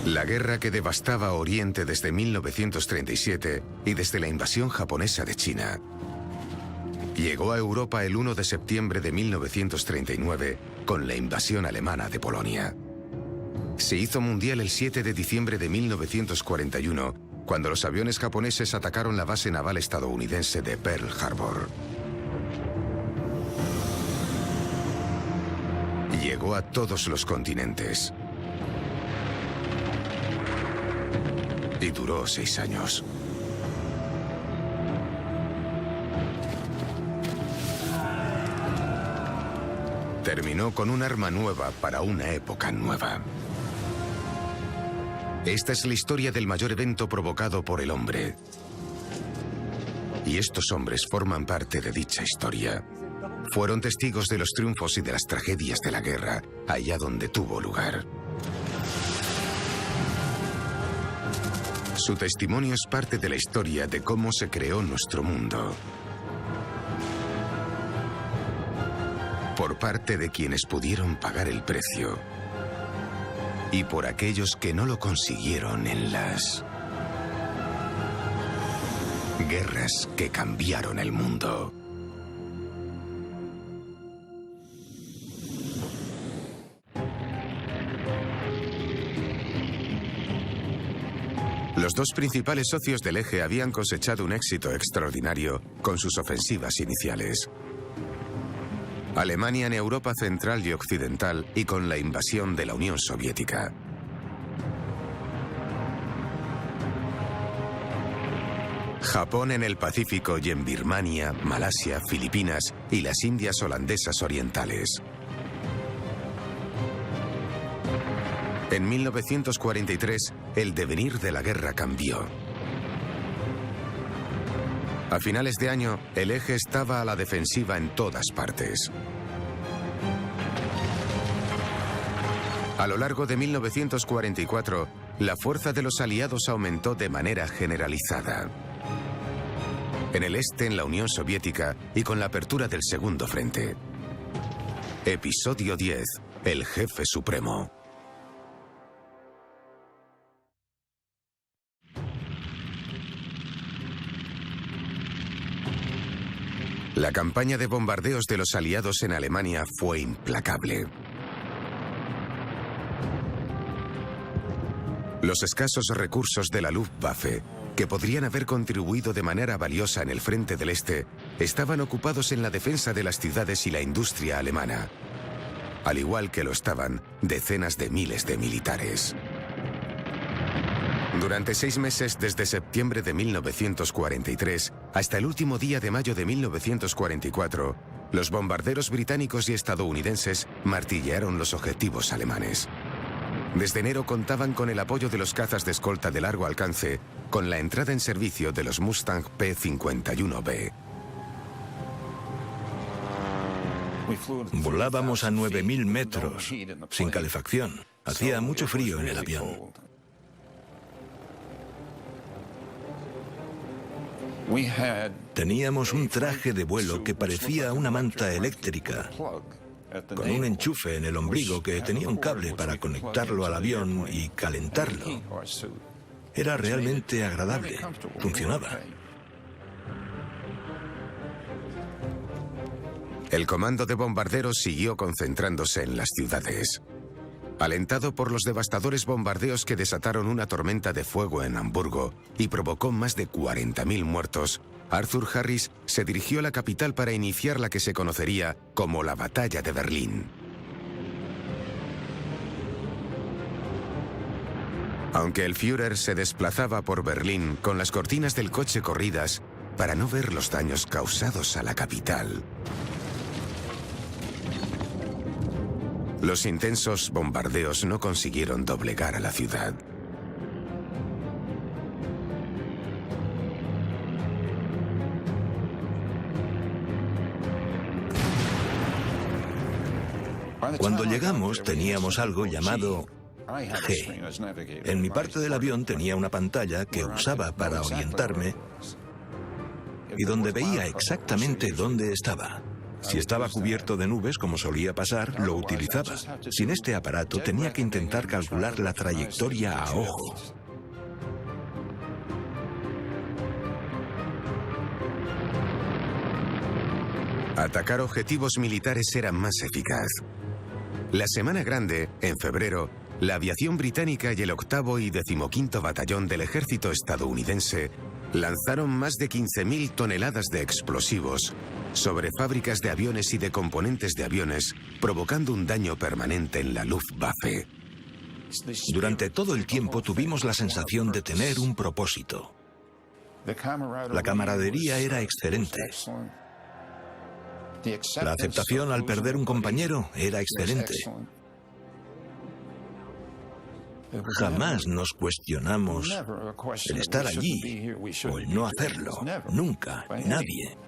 La guerra que devastaba Oriente desde 1937 y desde la invasión japonesa de China llegó a Europa el 1 de septiembre de 1939 con la invasión alemana de Polonia. Se hizo mundial el 7 de diciembre de 1941, cuando los aviones japoneses atacaron la base naval estadounidense de Pearl Harbor. Llegó a todos los continentes. Y duró 6 años. Terminó con un arma nueva para una época nueva. Esta es la historia del mayor evento provocado por el hombre. Y estos hombres forman parte de dicha historia. Fueron testigos de los triunfos y de las tragedias de la guerra, allá donde tuvo lugar. Su testimonio es parte de la historia de cómo se creó nuestro mundo. Por parte de quienes pudieron pagar el precio. Y por aquellos que no lo consiguieron en las guerras que cambiaron el mundo. Los dos principales socios del eje habían cosechado un éxito extraordinario con sus ofensivas iniciales. Alemania en Europa Central y Occidental y con la invasión de la Unión Soviética. Japón en el Pacífico y en Birmania, Malasia, Filipinas y las Indias holandesas orientales. En 1943, el devenir de la guerra cambió. A finales de año, el eje estaba a la defensiva en todas partes. A lo largo de 1944, la fuerza de los aliados aumentó de manera generalizada. En el este, en la Unión Soviética y con la apertura del Segundo Frente. Episodio 10. El jefe supremo. La campaña de bombardeos de los aliados en Alemania fue implacable. Los escasos recursos de la Luftwaffe, que podrían haber contribuido de manera valiosa en el frente del Este, estaban ocupados en la defensa de las ciudades y la industria alemana, al igual que lo estaban decenas de miles de militares. Durante 6 meses, desde septiembre de 1943 hasta el último día de mayo de 1944, los bombarderos británicos y estadounidenses martillearon los objetivos alemanes. Desde enero contaban con el apoyo de los cazas de escolta de largo alcance, con la entrada en servicio de los Mustang P-51B. Volábamos a 9.000 metros, sin calefacción. Hacía mucho frío en el avión. Teníamos un traje de vuelo que parecía una manta eléctrica, con un enchufe en el ombligo que tenía un cable para conectarlo al avión y calentarlo. Era realmente agradable, funcionaba. El comando de bombarderos siguió concentrándose en las ciudades. Alentado por los devastadores bombardeos que desataron una tormenta de fuego en Hamburgo y provocó más de 40.000 muertos, Arthur Harris se dirigió a la capital para iniciar la que se conocería como la Batalla de Berlín. Aunque el Führer se desplazaba por Berlín con las cortinas del coche corridas para no ver los daños causados a la capital, los intensos bombardeos no consiguieron doblegar a la ciudad. Cuando llegamos teníamos algo llamado G. En mi parte del avión tenía una pantalla que usaba para orientarme y donde veía exactamente dónde estaba. Si estaba cubierto de nubes, como solía pasar, lo utilizaba. Sin este aparato tenía que intentar calcular la trayectoria a ojo. Atacar objetivos militares era más eficaz. La Semana Grande, en febrero, la aviación británica y el 8º y 15º Batallón del Ejército estadounidense lanzaron más de 15.000 toneladas de explosivos sobre fábricas de aviones y de componentes de aviones, provocando un daño permanente en la Luftwaffe. Durante todo el tiempo tuvimos la sensación de tener un propósito. La camaradería era excelente. La aceptación al perder un compañero era excelente. Jamás nos cuestionamos el estar allí o el no hacerlo. Nunca, nadie.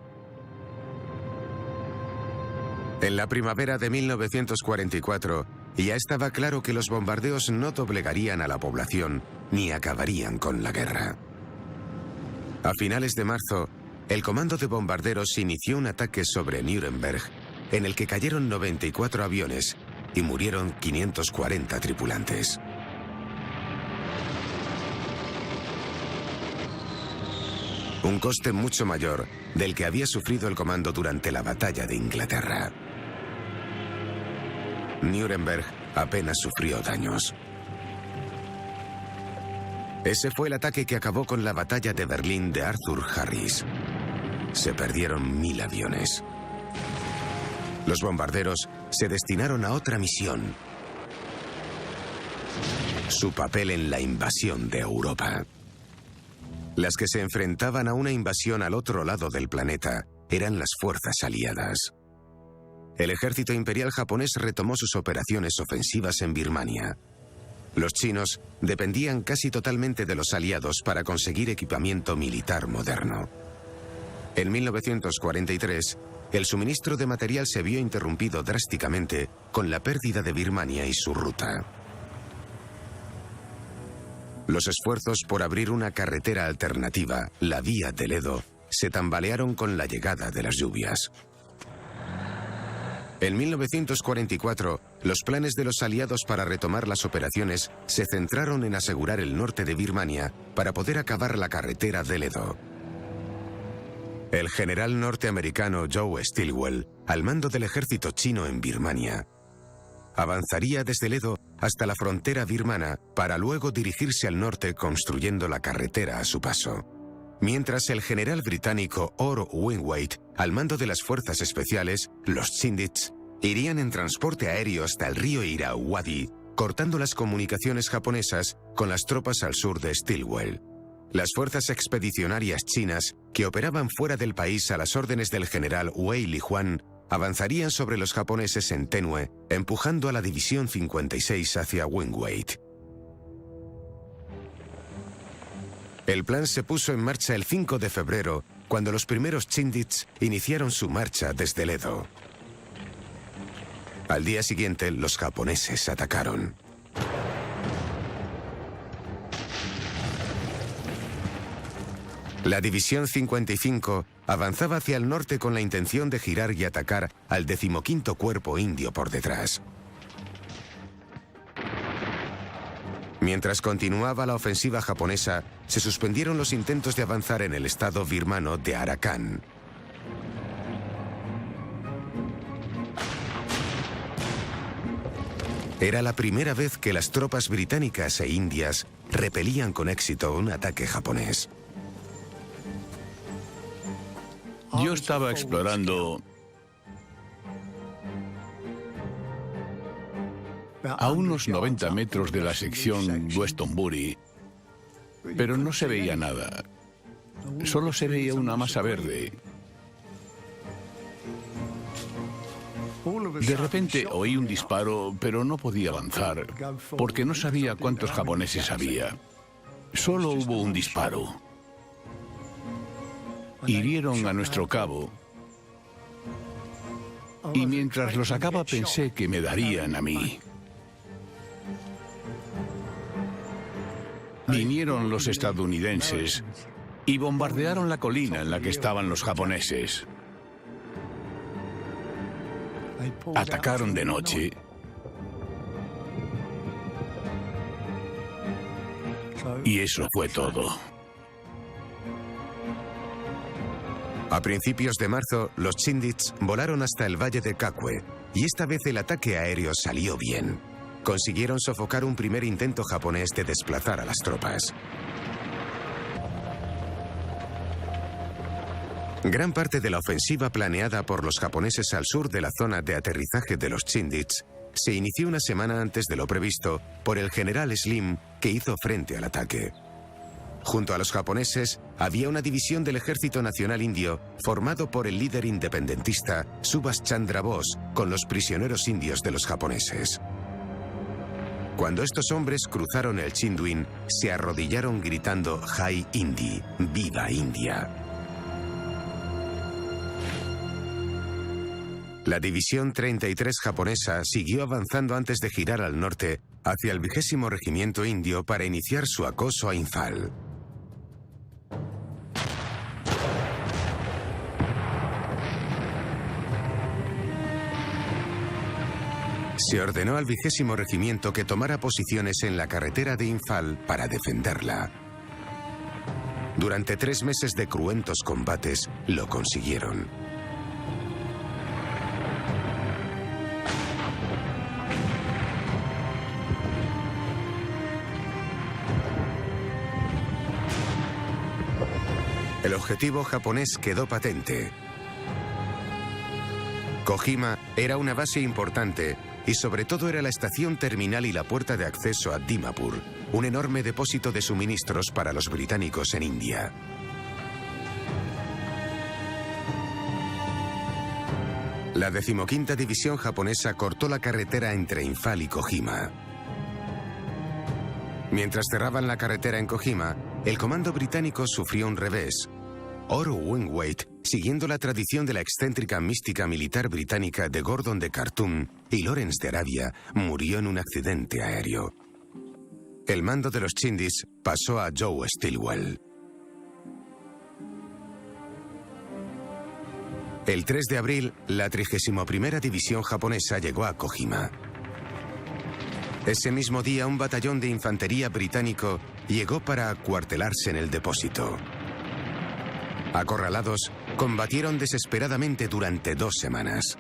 En la primavera de 1944, ya estaba claro que los bombardeos no doblegarían a la población ni acabarían con la guerra. A finales de marzo, el Comando de Bombarderos inició un ataque sobre Nuremberg, en el que cayeron 94 aviones y murieron 540 tripulantes. Un coste mucho mayor del que había sufrido el comando durante la Batalla de Inglaterra. Nuremberg apenas sufrió daños. Ese fue el ataque que acabó con la Batalla de Berlín de Arthur Harris. Se perdieron 1000 aviones. Los bombarderos se destinaron a otra misión: su papel en la invasión de Europa. Las que se enfrentaban a una invasión al otro lado del planeta eran las fuerzas aliadas. El ejército imperial japonés retomó sus operaciones ofensivas en Birmania. Los chinos dependían casi totalmente de los aliados para conseguir equipamiento militar moderno. En 1943, el suministro de material se vio interrumpido drásticamente con la pérdida de Birmania y su ruta. Los esfuerzos por abrir una carretera alternativa, la vía del Edo, se tambalearon con la llegada de las lluvias. En 1944, los planes de los aliados para retomar las operaciones se centraron en asegurar el norte de Birmania para poder acabar la carretera del Edo. El general norteamericano Joe Stilwell, al mando del ejército chino en Birmania, avanzaría desde el Edo hasta la frontera birmana para luego dirigirse al norte construyendo la carretera a su paso. Mientras el general británico Orr Wainwright, al mando de las fuerzas especiales, los Chindits, irían en transporte aéreo hasta el río Irrawaddy, cortando las comunicaciones japonesas con las tropas al sur de Stilwell. Las fuerzas expedicionarias chinas, que operaban fuera del país a las órdenes del general Wei Lijuan, avanzarían sobre los japoneses en Tenue, empujando a la División 56 hacia Wainwright. El plan se puso en marcha el 5 de febrero, cuando los primeros Chindits iniciaron su marcha desde el Edo. Al día siguiente, los japoneses atacaron. La División 55 avanzaba hacia el norte con la intención de girar y atacar al 15º Cuerpo Indio por detrás. Mientras continuaba la ofensiva japonesa, se suspendieron los intentos de avanzar en el estado birmano de Arakan. Era la primera vez que las tropas británicas e indias repelían con éxito un ataque japonés. Yo estaba explorando a unos 90 metros de la sección Westonbury, pero no se veía nada. Solo se veía una masa verde. De repente oí un disparo, pero no podía avanzar, porque no sabía cuántos japoneses había. Solo hubo un disparo. Hirieron a nuestro cabo, y mientras lo sacaba pensé que me darían a mí. Vinieron los estadounidenses y bombardearon la colina en la que estaban los japoneses. Atacaron de noche. Y eso fue todo. A principios de marzo, los Chindits volaron hasta el valle de Kakwe, y esta vez el ataque aéreo salió bien. Consiguieron sofocar un primer intento japonés de desplazar a las tropas. Gran parte de la ofensiva planeada por los japoneses al sur de la zona de aterrizaje de los Chindits se inició una semana antes de lo previsto por el general Slim, que hizo frente al ataque. Junto a los japoneses había una división del Ejército Nacional Indio formado por el líder independentista Subhas Chandra Bose con los prisioneros indios de los japoneses. Cuando estos hombres cruzaron el Chinduin, se arrodillaron gritando Jai Hindi, ¡Viva India! La división 33 japonesa siguió avanzando antes de girar al norte hacia el 20º Regimiento Indio para iniciar su acoso a Imphal. Se ordenó al 20º Regimiento que tomara posiciones en la carretera de Imphal para defenderla. Durante 3 meses de cruentos combates, lo consiguieron. El objetivo japonés quedó patente. Kojima era una base importante y sobre todo era la estación terminal y la puerta de acceso a Dimapur, un enorme depósito de suministros para los británicos en India. La 15ª División japonesa cortó la carretera entre Imphal y Kojima. Mientras cerraban la carretera en Kojima, el comando británico sufrió un revés. Oro Wingate, siguiendo la tradición de la excéntrica mística militar británica de Gordon de Khartoum y Lawrence de Arabia, murió en un accidente aéreo. El mando de los Chindis pasó a Joe Stilwell. El 3 de abril, la 31ª División japonesa llegó a Kojima. Ese mismo día, un batallón de infantería británico llegó para acuartelarse en el depósito. Acorralados, combatieron desesperadamente durante 2 semanas.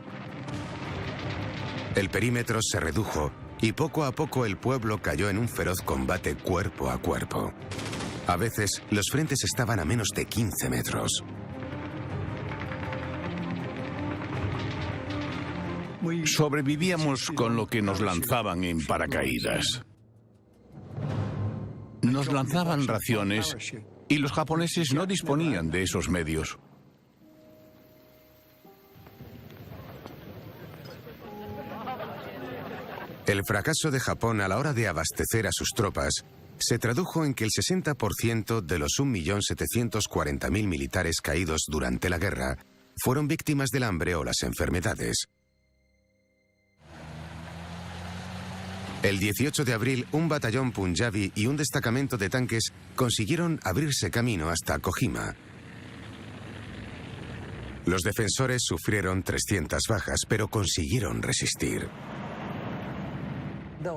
El perímetro se redujo y poco a poco el pueblo cayó en un feroz combate cuerpo a cuerpo. A veces, los frentes estaban a menos de 15 metros. Sobrevivíamos con lo que nos lanzaban en paracaídas. Nos lanzaban raciones y los japoneses no disponían de esos medios. El fracaso de Japón a la hora de abastecer a sus tropas se tradujo en que el 60% de los 1.740.000 militares caídos durante la guerra fueron víctimas del hambre o las enfermedades. El 18 de abril, un batallón punjabi y un destacamento de tanques consiguieron abrirse camino hasta Kojima. Los defensores sufrieron 300 bajas, pero consiguieron resistir.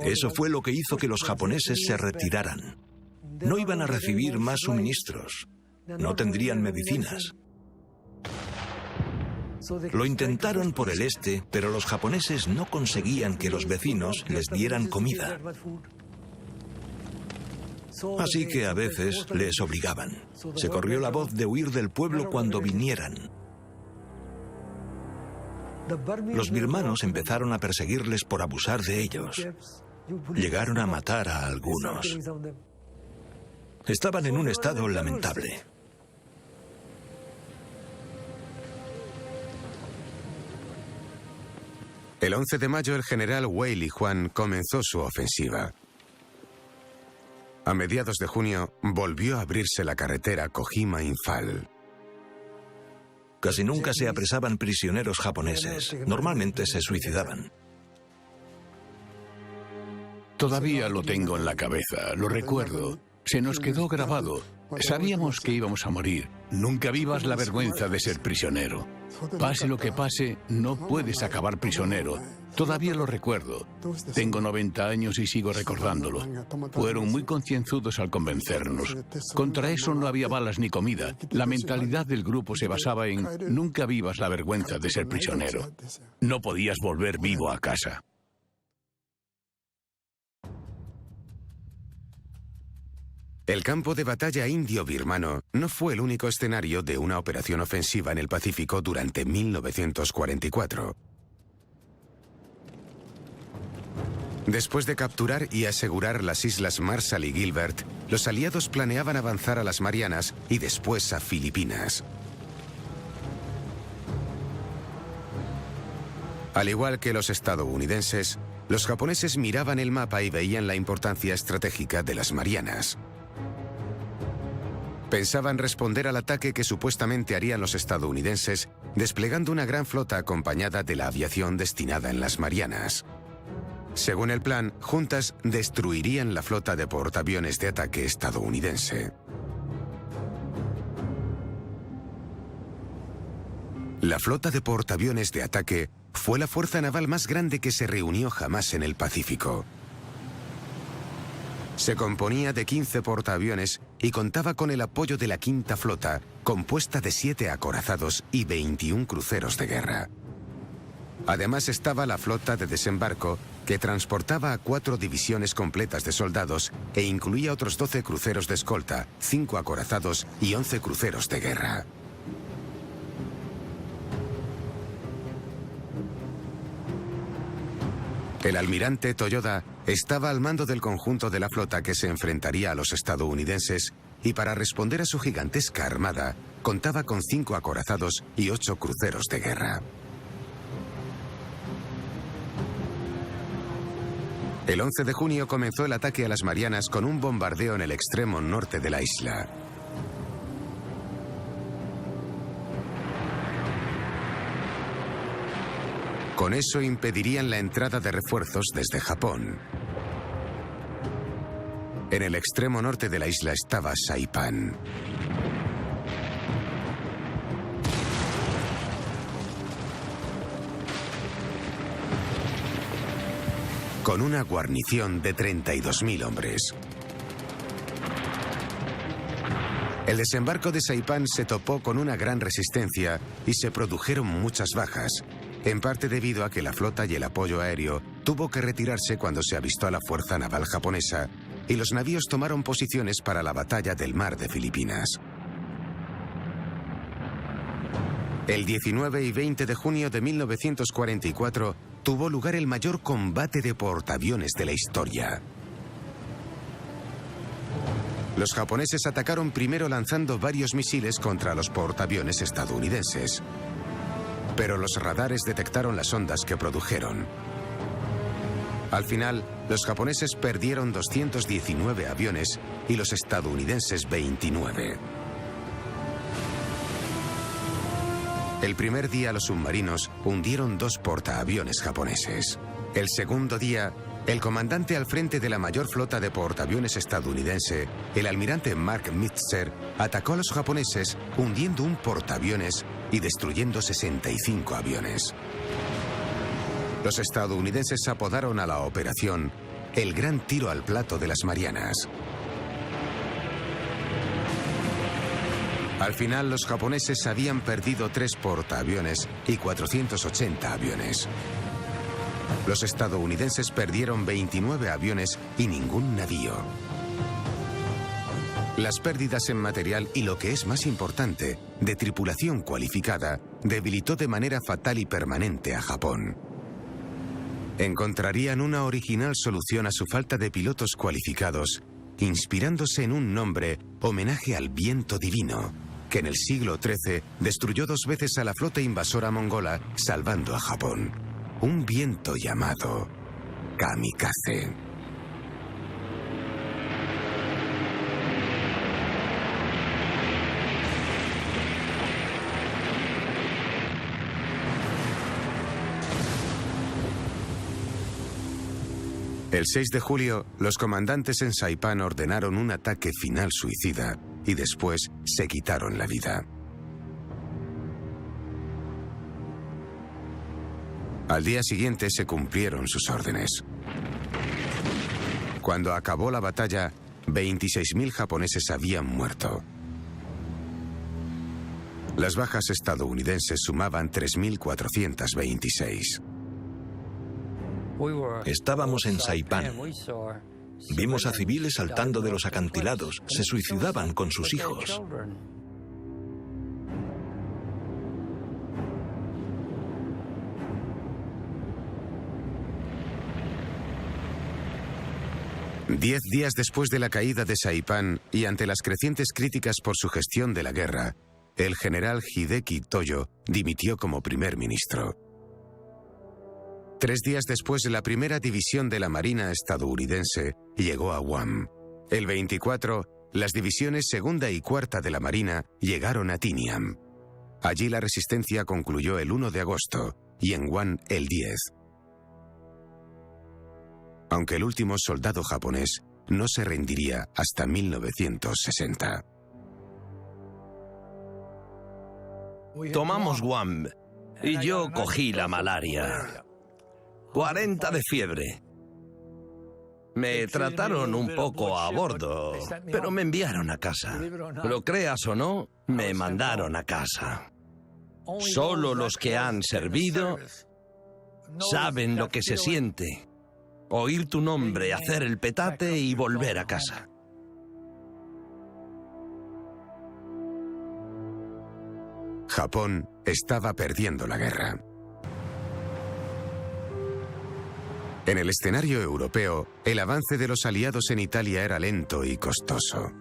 Eso fue lo que hizo que los japoneses se retiraran. No iban a recibir más suministros. No tendrían medicinas. Lo intentaron por el este, pero los japoneses no conseguían que los vecinos les dieran comida. Así que a veces les obligaban. Se corrió la voz de huir del pueblo cuando vinieran. Los birmanos empezaron a perseguirles por abusar de ellos. Llegaron a matar a algunos. Estaban en un estado lamentable. El 11 de mayo, el general Wei Lijuan comenzó su ofensiva. A mediados de junio, volvió a abrirse la carretera Kojima-Imphal. Casi nunca se apresaban prisioneros japoneses. Normalmente se suicidaban. Todavía lo tengo en la cabeza, lo recuerdo. Se nos quedó grabado. Sabíamos que íbamos a morir. Nunca vivas la vergüenza de ser prisionero. Pase lo que pase, no puedes acabar prisionero. Todavía lo recuerdo. Tengo 90 años y sigo recordándolo. Fueron muy concienzudos al convencernos. Contra eso no había balas ni comida. La mentalidad del grupo se basaba en nunca vivas la vergüenza de ser prisionero. No podías volver vivo a casa. El campo de batalla indio-birmano no fue el único escenario de una operación ofensiva en el Pacífico durante 1944. Después de capturar y asegurar las islas Marshall y Gilbert, los aliados planeaban avanzar a las Marianas y después a Filipinas. Al igual que los estadounidenses, los japoneses miraban el mapa y veían la importancia estratégica de las Marianas. Pensaban responder al ataque que supuestamente harían los estadounidenses, desplegando una gran flota acompañada de la aviación destinada en las Marianas. Según el plan, juntas destruirían la flota de portaaviones de ataque estadounidense. La flota de portaaviones de ataque fue la fuerza naval más grande que se reunió jamás en el Pacífico. Se componía de 15 portaaviones y contaba con el apoyo de la Quinta Flota, compuesta de 7 acorazados y 21 cruceros de guerra. Además estaba la flota de desembarco, que transportaba a 4 divisiones completas de soldados e incluía otros 12 cruceros de escolta, 5 acorazados y 11 cruceros de guerra. El almirante Toyoda estaba al mando del conjunto de la flota que se enfrentaría a los estadounidenses y para responder a su gigantesca armada contaba con 5 acorazados y 8 cruceros de guerra. El 11 de junio comenzó el ataque a las Marianas con un bombardeo en el extremo norte de la isla. Con eso impedirían la entrada de refuerzos desde Japón. En el extremo norte de la isla estaba Saipán. Con una guarnición de 32.000 hombres. El desembarco de Saipán se topó con una gran resistencia y se produjeron muchas bajas, en parte debido a que la flota y el apoyo aéreo tuvo que retirarse cuando se avistó a la fuerza naval japonesa y los navíos tomaron posiciones para la batalla del mar de Filipinas. El 19 y 20 de junio de 1944 tuvo lugar el mayor combate de portaaviones de la historia. Los japoneses atacaron primero lanzando varios misiles contra los portaaviones estadounidenses, pero los radares detectaron las ondas que produjeron. Al final, los japoneses perdieron 219 aviones y los estadounidenses 29. El primer día los submarinos hundieron 2 portaaviones japoneses. El segundo día, el comandante al frente de la mayor flota de portaaviones estadounidense, el almirante Mark Mitzer, atacó a los japoneses hundiendo un portaaviones y destruyendo 65 aviones. Los estadounidenses apodaron a la operación el Gran Tiro al Plato de las Marianas. Al final, los japoneses habían perdido 3 portaaviones y 480 aviones. Los estadounidenses perdieron 29 aviones y ningún navío. Las pérdidas en material y, lo que es más importante, de tripulación cualificada, debilitó de manera fatal y permanente a Japón. Encontrarían una original solución a su falta de pilotos cualificados, inspirándose en un nombre homenaje al viento divino, que en el siglo XIII destruyó 2 veces a la flota invasora mongola, salvando a Japón. Un viento llamado kamikaze. El 6 de julio, los comandantes en Saipán ordenaron un ataque final suicida y después se quitaron la vida. Al día siguiente se cumplieron sus órdenes. Cuando acabó la batalla, 26.000 japoneses habían muerto. Las bajas estadounidenses sumaban 3.426. Estábamos en Saipán. Vimos a civiles saltando de los acantilados. Se suicidaban con sus hijos. Diez días después de la caída de Saipán y ante las crecientes críticas por su gestión de la guerra, el general Hideki Toyo dimitió como primer ministro. 3 días después, la primera división de la Marina estadounidense llegó a Guam. El 24, las divisiones segunda y cuarta de la Marina llegaron a Tinian. Allí la resistencia concluyó el 1 de agosto y en Guam el 10. Aunque el último soldado japonés no se rendiría hasta 1960. Tomamos Guam y yo cogí la malaria. 40 de fiebre. Me trataron un poco a bordo, pero me enviaron a casa. Lo creas o no, me mandaron a casa. Solo los que han servido saben lo que se siente. Oír tu nombre, hacer el petate y volver a casa. Japón estaba perdiendo la guerra. En el escenario europeo, el avance de los aliados en Italia era lento y costoso.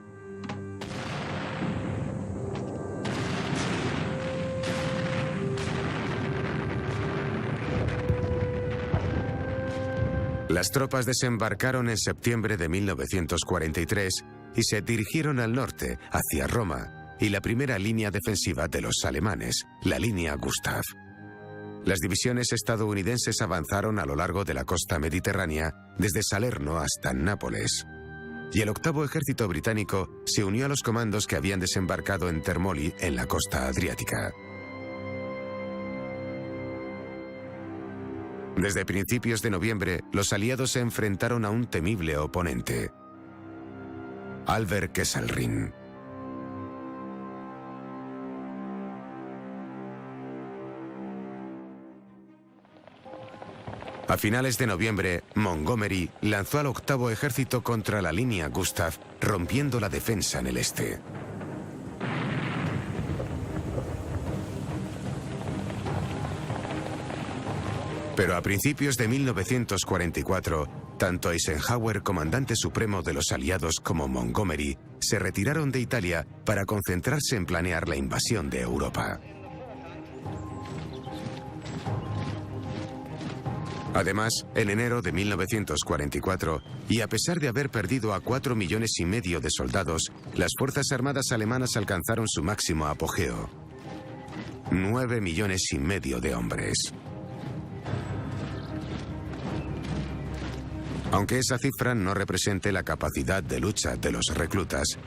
Las tropas desembarcaron en septiembre de 1943 y se dirigieron al norte, hacia Roma, y la primera línea defensiva de los alemanes, la línea Gustav. Las divisiones estadounidenses avanzaron a lo largo de la costa mediterránea, desde Salerno hasta Nápoles. Y el octavo ejército británico se unió a los comandos que habían desembarcado en Termoli, en la costa adriática. Desde principios de noviembre, los aliados se enfrentaron a un temible oponente: Albert Kesselring. A finales de noviembre, Montgomery lanzó al octavo ejército contra la línea Gustav, rompiendo la defensa en el este. Pero a principios de 1944, tanto Eisenhower, comandante supremo de los aliados, como Montgomery se retiraron de Italia para concentrarse en planear la invasión de Europa. Además, en enero de 1944, y a pesar de haber perdido a 4,5 millones de soldados, las Fuerzas Armadas alemanas alcanzaron su máximo apogeo: 9,5 millones de hombres. Aunque esa cifra no represente la capacidad de lucha de los reclutas,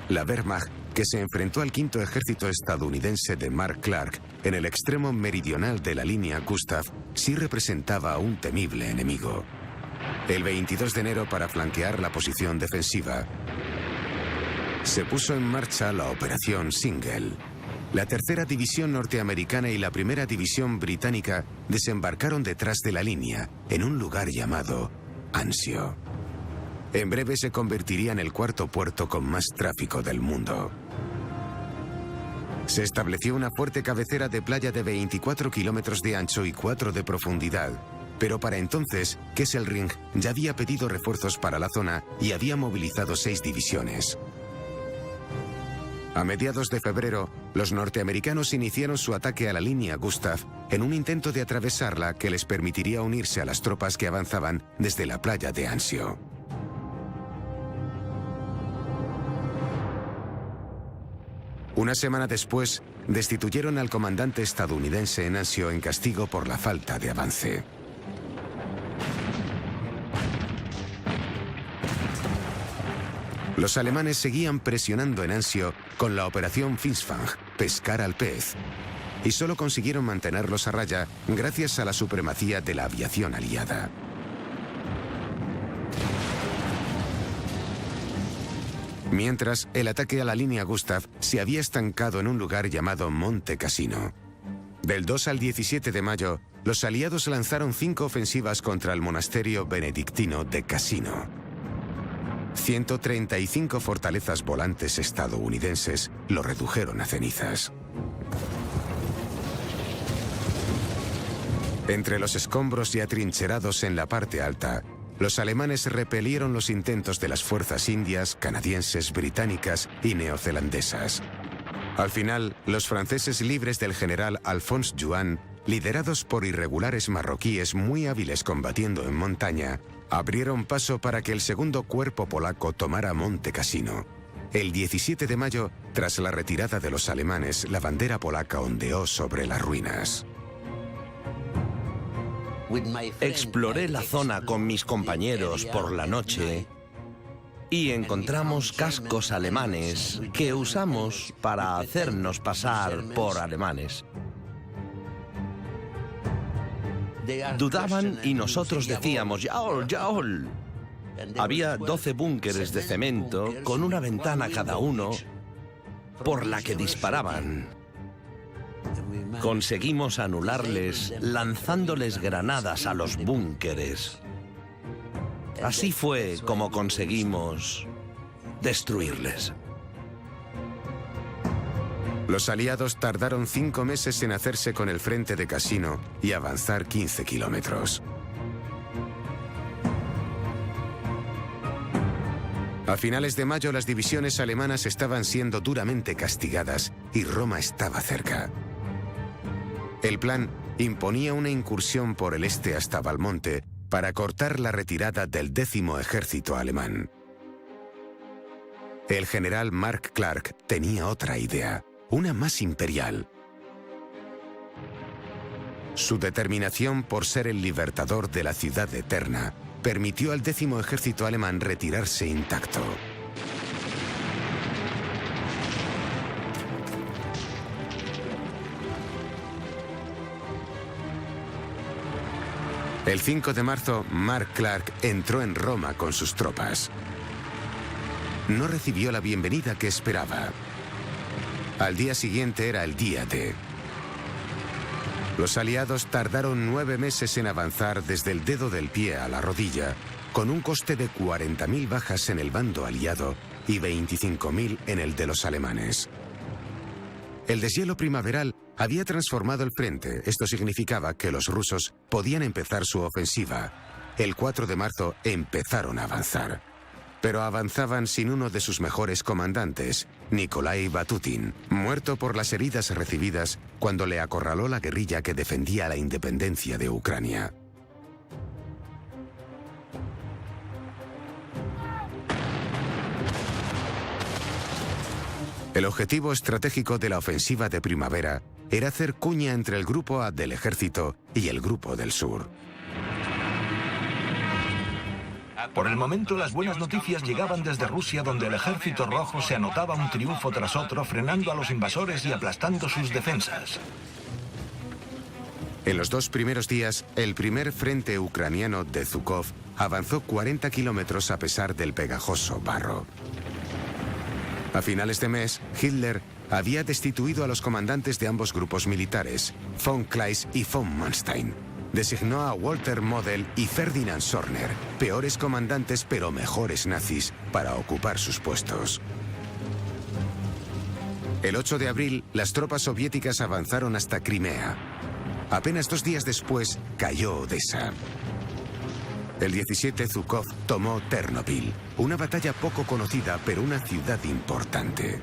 la Wehrmacht, que se enfrentó al quinto ejército estadounidense de Mark Clark en el extremo meridional de la línea Gustav, sí representaba a un temible enemigo. El 22 de enero, para flanquear la posición defensiva, se puso en marcha la Operación Single. La tercera división norteamericana y la primera división británica desembarcaron detrás de la línea, en un lugar llamado Anzio. En breve se convertiría en el cuarto puerto con más tráfico del mundo. Se estableció una fuerte cabecera de playa de 24 kilómetros de ancho y 4 de profundidad, pero para entonces Kesselring ya había pedido refuerzos para la zona y había movilizado 6 divisiones. A mediados de febrero, los norteamericanos iniciaron su ataque a la línea Gustav en un intento de atravesarla que les permitiría unirse a las tropas que avanzaban desde la playa de Anzio. Una semana después, destituyeron al comandante estadounidense en Anzio en castigo por la falta de avance. Los alemanes seguían presionando en Anzio con la operación Fischfang, pescar al pez. y solo consiguieron mantenerlos a raya gracias a la supremacía de la aviación aliada. Mientras, el ataque a la línea Gustav se había estancado en un lugar llamado Monte Cassino. Del 2 al 17 de mayo, los aliados lanzaron 5 ofensivas contra el monasterio benedictino de Cassino. 135 fortalezas volantes estadounidenses lo redujeron a cenizas. Entre los escombros y atrincherados en la parte alta, los alemanes repelieron los intentos de las fuerzas indias, canadienses, británicas y neozelandesas. Al final, los franceses libres del general Alphonse Juin, liderados por irregulares marroquíes muy hábiles combatiendo en montaña, abrieron paso para que el segundo cuerpo polaco tomara Monte Cassino. El 17 de mayo, tras la retirada de los alemanes, la bandera polaca ondeó sobre las ruinas. Exploré la zona con mis compañeros por la noche y encontramos cascos alemanes que usamos para hacernos pasar por alemanes. Dudaban y nosotros decíamos «Jawohl, jawohl». Había 12 búnkeres de cemento con una ventana cada uno por la que disparaban. Conseguimos anularles lanzándoles granadas a los búnkeres. Así fue como conseguimos destruirles. Los aliados tardaron 5 meses en hacerse con el frente de Cassino y avanzar 15 kilómetros. A finales de mayo, las divisiones alemanas estaban siendo duramente castigadas y Roma estaba cerca. El plan imponía una incursión por el este hasta Valmonte para cortar la retirada del 10º ejército alemán. El general Mark Clark tenía otra idea, una más imperial. Su determinación por ser el libertador de la ciudad eterna permitió al 10º ejército alemán retirarse intacto. El 5 de marzo, Mark Clark entró en Roma con sus tropas. No recibió la bienvenida que esperaba. Al día siguiente era el día D. Los aliados tardaron 9 meses en avanzar desde el dedo del pie a la rodilla, con un coste de 40.000 bajas en el bando aliado y 25.000 en el de los alemanes. El deshielo primaveral había transformado el frente. Esto significaba que los rusos podían empezar su ofensiva. El 4 de marzo empezaron a avanzar. Pero avanzaban sin uno de sus mejores comandantes, Nikolai Batutin, muerto por las heridas recibidas cuando le acorraló la guerrilla que defendía la independencia de Ucrania. El objetivo estratégico de la ofensiva de primavera era hacer cuña entre el grupo A del ejército y el grupo del sur. Por el momento, las buenas noticias llegaban desde Rusia, donde el ejército rojo se anotaba un triunfo tras otro, frenando a los invasores y aplastando sus defensas. En los 2 primeros días, el primer frente ucraniano de Zhukov avanzó 40 kilómetros a pesar del pegajoso barro. A finales de mes, Hitler había destituido a los comandantes de ambos grupos militares, von Kleist y von Manstein. Designó a Walter Model y Ferdinand Sorner, peores comandantes pero mejores nazis, para ocupar sus puestos. El 8 de abril, las tropas soviéticas avanzaron hasta Crimea. Apenas 2 días después, cayó Odessa. El 17, Zhukov tomó Ternopil, una batalla poco conocida, pero una ciudad importante.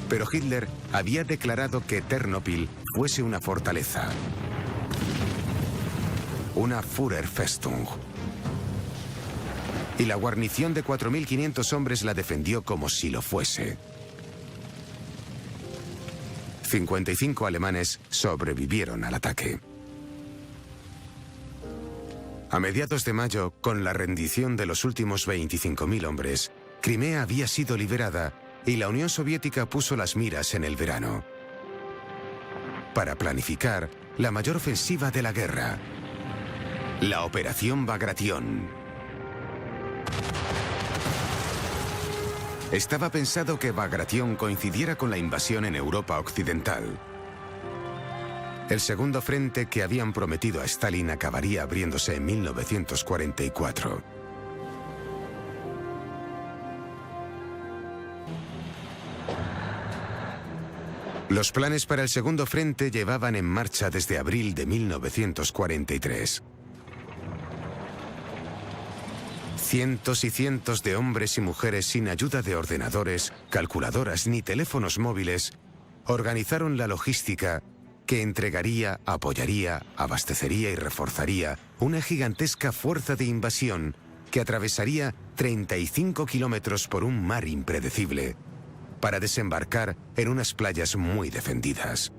Pero Hitler había declarado que Ternopil fuese una fortaleza, una Führerfestung. Y la guarnición de 4.500 hombres la defendió como si lo fuese. 55 alemanes sobrevivieron al ataque. A mediados de mayo, con la rendición de los últimos 25.000 hombres, Crimea había sido liberada y la Unión Soviética puso las miras en el verano. para planificar la mayor ofensiva de la guerra, la Operación Bagration. Estaba pensado que Bagration coincidiera con la invasión en Europa Occidental. El segundo frente que habían prometido a Stalin acabaría abriéndose en 1944. Los planes para el segundo frente llevaban en marcha desde abril de 1943. Cientos y cientos de hombres y mujeres sin ayuda de ordenadores, calculadoras ni teléfonos móviles organizaron la logística que entregaría, apoyaría, abastecería y reforzaría una gigantesca fuerza de invasión que atravesaría 35 kilómetros por un mar impredecible para desembarcar en unas playas muy defendidas.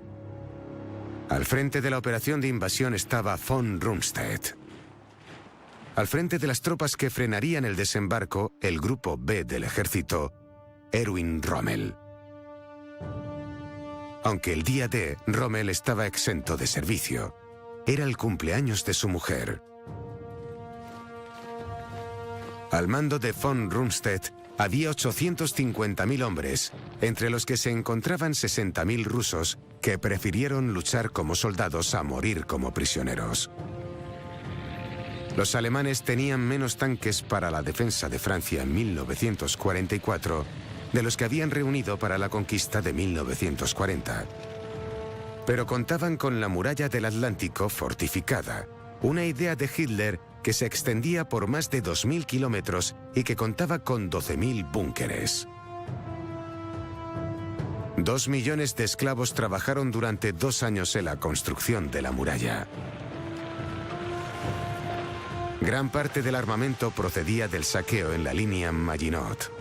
Al frente de la operación de invasión estaba von Rundstedt. Al frente de las tropas que frenarían el desembarco, el grupo B del ejército, Erwin Rommel. Aunque el día D, Rommel estaba exento de servicio. Era el cumpleaños de su mujer. Al mando de von Rundstedt había 850.000 hombres, entre los que se encontraban 60.000 rusos que prefirieron luchar como soldados a morir como prisioneros. Los alemanes tenían menos tanques para la defensa de Francia en 1944 de los que habían reunido para la conquista de 1940. Pero contaban con la muralla del Atlántico fortificada, una idea de Hitler que se extendía por más de 2.000 kilómetros y que contaba con 12.000 búnkeres. 2 millones de esclavos trabajaron durante 2 años en la construcción de la muralla. Gran parte del armamento procedía del saqueo en la línea Maginot.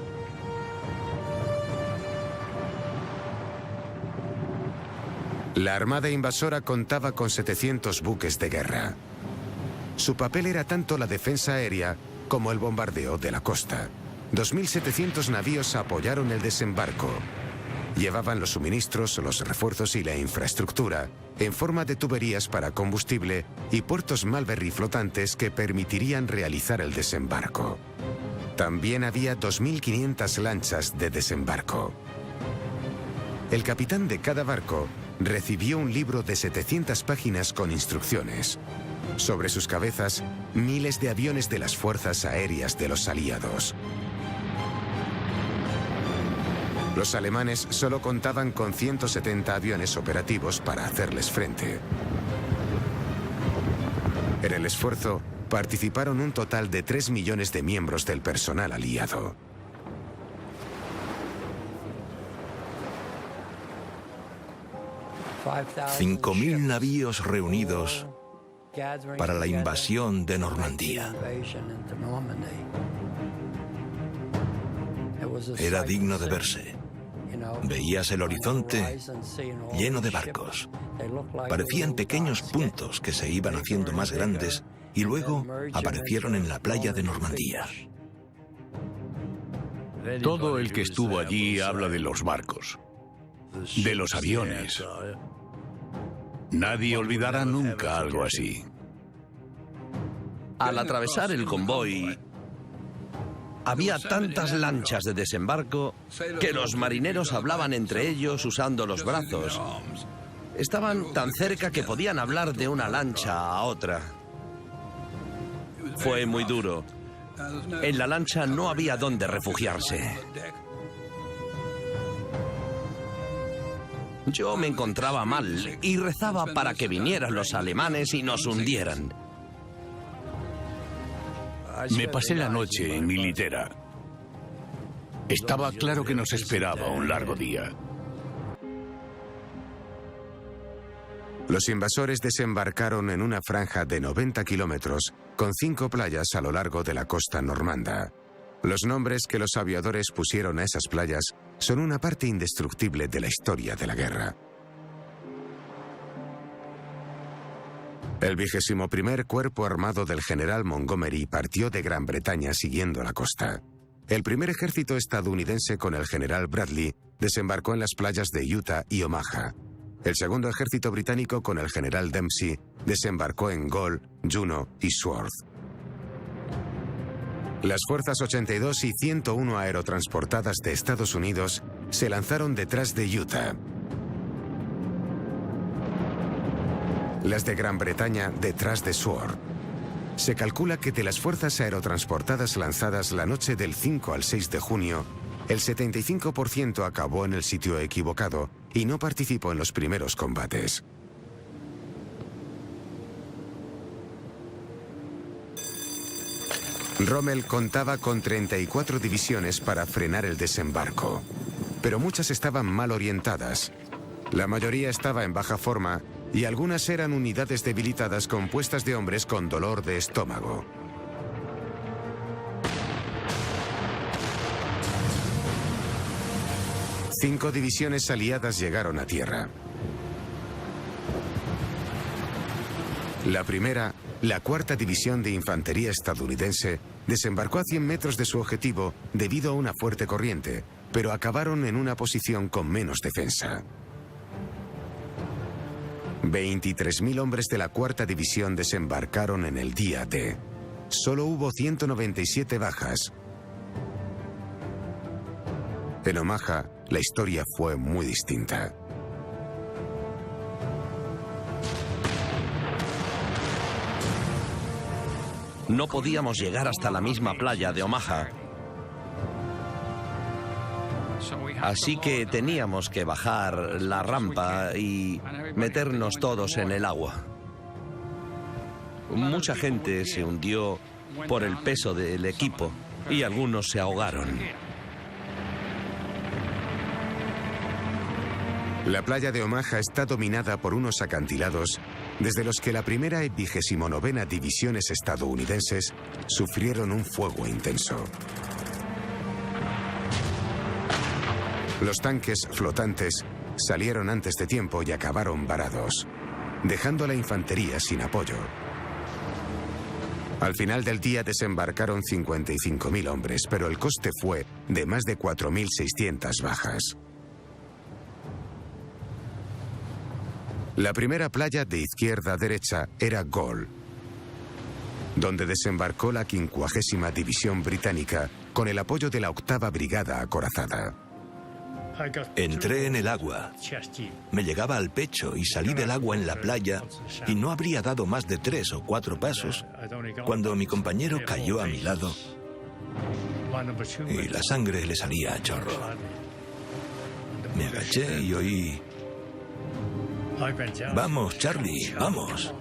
La armada invasora contaba con 700 buques de guerra. Su papel era tanto la defensa aérea como el bombardeo de la costa. 2.700 navíos apoyaron el desembarco. Llevaban los suministros, los refuerzos y la infraestructura en forma de tuberías para combustible y puertos Mulberry flotantes que permitirían realizar el desembarco. También había 2.500 lanchas de desembarco. El capitán de cada barco recibió un libro de 700 páginas con instrucciones. Sobre sus cabezas, miles de aviones de las fuerzas aéreas de los aliados. Los alemanes solo contaban con 170 aviones operativos para hacerles frente. En el esfuerzo participaron un total de 3 millones de miembros del personal aliado. $5.000 navíos reunidos para la invasión de Normandía. Era digno de verse. Veías el horizonte lleno de barcos. Parecían pequeños puntos que se iban haciendo más grandes y luego aparecieron en la playa de Normandía. Todo el que estuvo allí habla de los barcos, de los aviones. Nadie olvidará nunca algo así. Al atravesar el convoy, había tantas lanchas de desembarco que los marineros hablaban entre ellos usando los brazos. Estaban tan cerca que podían hablar de una lancha a otra. Fue muy duro. En la lancha no había dónde refugiarse. Yo me encontraba mal y rezaba para que vinieran los alemanes y nos hundieran. Me pasé la noche en mi litera. Estaba claro que nos esperaba un largo día. Los invasores desembarcaron en una franja de 90 kilómetros con 5 playas a lo largo de la costa normanda. Los nombres que los aviadores pusieron a esas playas son una parte indestructible de la historia de la guerra. El 21º Cuerpo Armado del general Montgomery partió de Gran Bretaña siguiendo la costa. El primer ejército estadounidense con el general Bradley desembarcó en las playas de Utah y Omaha. el segundo ejército británico con el general Dempsey desembarcó en Gol, Juno y Sworth. Las fuerzas 82 y 101 aerotransportadas de Estados Unidos se lanzaron detrás de Utah. Las de Gran Bretaña detrás de Sworth. Se calcula que de las fuerzas aerotransportadas lanzadas la noche del 5 al 6 de junio, el 75% acabó en el sitio equivocado y no participó en los primeros combates. Rommel contaba con 34 divisiones para frenar el desembarco, pero muchas estaban mal orientadas. La mayoría estaba en baja forma y algunas eran unidades debilitadas compuestas de hombres con dolor de estómago. Cinco divisiones aliadas llegaron a tierra. La primera, la cuarta división de infantería estadounidense, desembarcó a 100 metros de su objetivo debido a una fuerte corriente, pero acabaron en una posición con menos defensa. 23.000 hombres de la cuarta división desembarcaron en el día D. Solo hubo 197 bajas. En Omaha, la historia fue muy distinta. No podíamos llegar hasta la misma playa de Omaha. Así que teníamos que bajar la rampa y meternos todos en el agua. Mucha gente se hundió por el peso del equipo y algunos se ahogaron. La playa de Omaha está dominada por unos acantilados desde los que la primera y 29ª divisiones estadounidenses sufrieron un fuego intenso. Los tanques flotantes salieron antes de tiempo y acabaron varados, dejando a la infantería sin apoyo. Al final del día desembarcaron 55.000 hombres, pero el coste fue de más de 4.600 bajas. La primera playa de izquierda a derecha era Gol, donde desembarcó la 50ª División Británica con el apoyo de la 8ª Brigada Acorazada. Entré en el agua, me llegaba al pecho y salí del agua en la playa y no habría dado más de 3 o 4 pasos cuando mi compañero cayó a mi lado y la sangre le salía a chorro. Me agaché y oí: «Vamos, Charlie, vamos».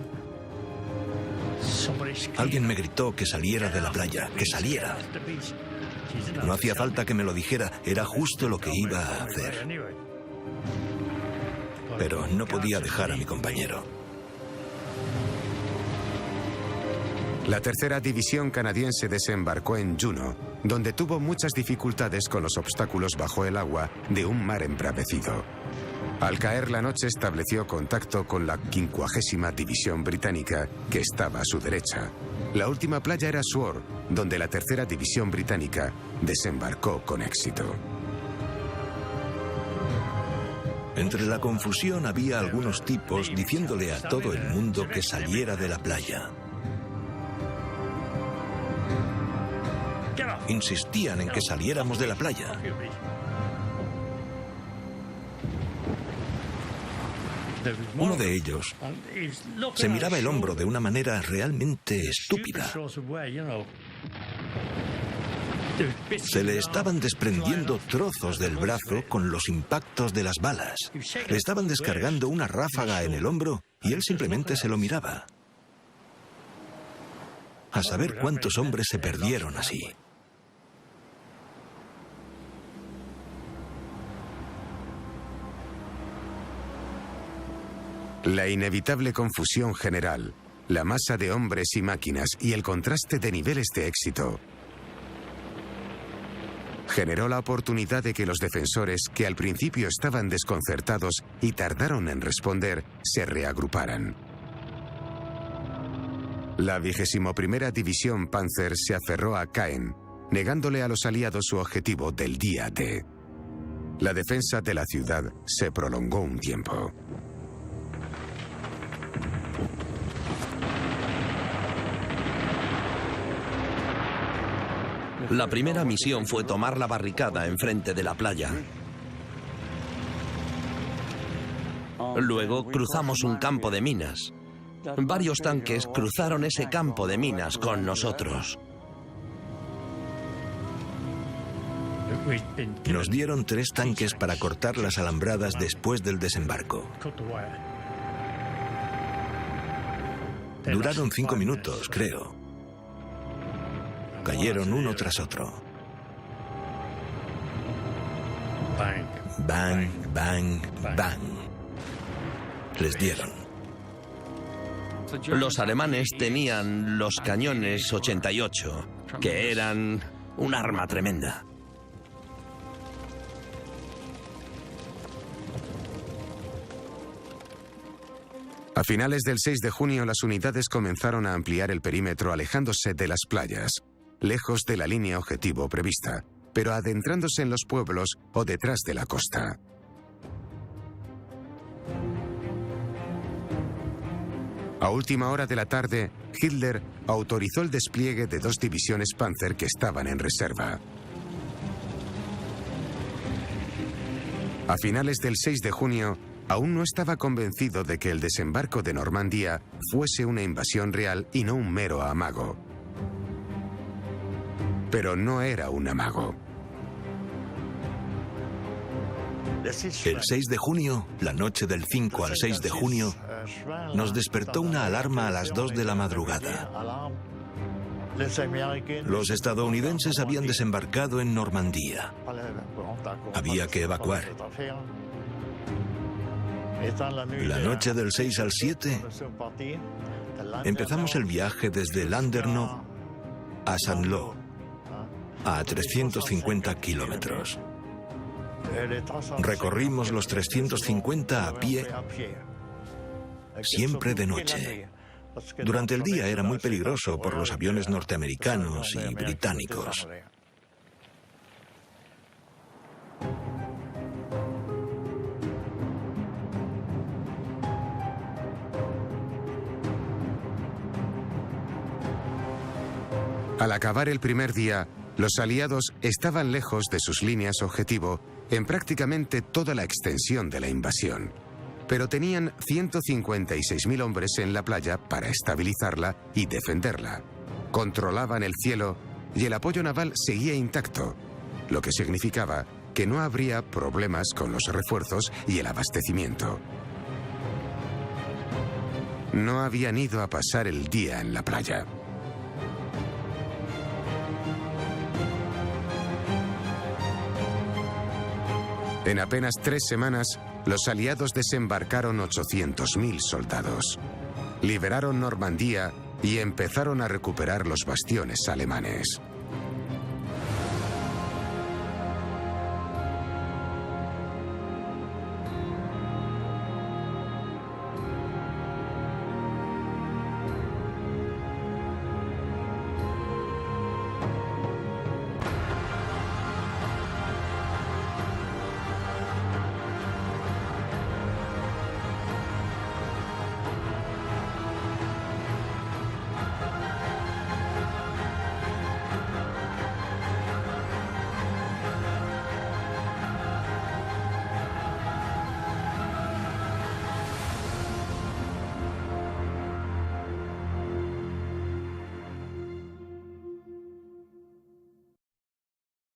Alguien me gritó que saliera de la playa, que saliera. No hacía falta que me lo dijera, era justo lo que iba a hacer. Pero no podía dejar a mi compañero. La tercera división canadiense desembarcó en Juno, donde tuvo muchas dificultades con los obstáculos bajo el agua de un mar embravecido. Al caer la noche estableció contacto con la 50ª División Británica, que estaba a su derecha. La última playa era Sworth, donde la tercera División Británica desembarcó con éxito. Entre la confusión había algunos tipos diciéndole a todo el mundo que saliera de la playa. Insistían en que saliéramos de la playa. Uno de ellos se miraba el hombro de una manera realmente estúpida. Se le estaban desprendiendo trozos del brazo con los impactos de las balas. Le estaban descargando una ráfaga en el hombro y él simplemente se lo miraba. A saber cuántos hombres se perdieron así. La inevitable confusión general, la masa de hombres y máquinas y el contraste de niveles de éxito generó la oportunidad de que los defensores, que al principio estaban desconcertados y tardaron en responder, se reagruparan. La 21ª División Panzer se aferró a Caen, negándole a los aliados su objetivo del día D. La defensa de la ciudad se prolongó un tiempo. La primera misión fue tomar la barricada enfrente de la playa. Luego cruzamos un campo de minas. Varios tanques cruzaron ese campo de minas con nosotros. Nos dieron 3 tanques para cortar las alambradas después del desembarco. Duraron 5 minutos, creo. Cayeron uno tras otro. Bang, bang, bang. Les dieron. Los alemanes tenían los cañones 88, que eran un arma tremenda. A finales del 6 de junio, las unidades comenzaron a ampliar el perímetro alejándose de las playas, lejos de la línea objetivo prevista, pero adentrándose en los pueblos o detrás de la costa. A última hora de la tarde, Hitler autorizó el despliegue de 2 divisiones Panzer que estaban en reserva. A finales del 6 de junio, aún no estaba convencido de que el desembarco de Normandía fuese una invasión real y no un mero amago. Pero no era un amago. El 6 de junio, la noche del 5 al 6 de junio, nos despertó una alarma a las 2 de la madrugada. Los estadounidenses habían desembarcado en Normandía. Había que evacuar. La noche del 6 al 7, empezamos el viaje desde Landerneau a Saint-Lô, a 350 kilómetros. Recorrimos los 350 a pie, siempre de noche. Durante el día era muy peligroso por los aviones norteamericanos y británicos. Al acabar el primer día, los aliados estaban lejos de sus líneas objetivo en prácticamente toda la extensión de la invasión, pero tenían 156.000 hombres en la playa para estabilizarla y defenderla. Controlaban el cielo y el apoyo naval seguía intacto, lo que significaba que no habría problemas con los refuerzos y el abastecimiento. No habían ido a pasar el día en la playa. En apenas 3 semanas, los aliados desembarcaron 800.000 soldados. Liberaron Normandía y empezaron a recuperar los bastiones alemanes.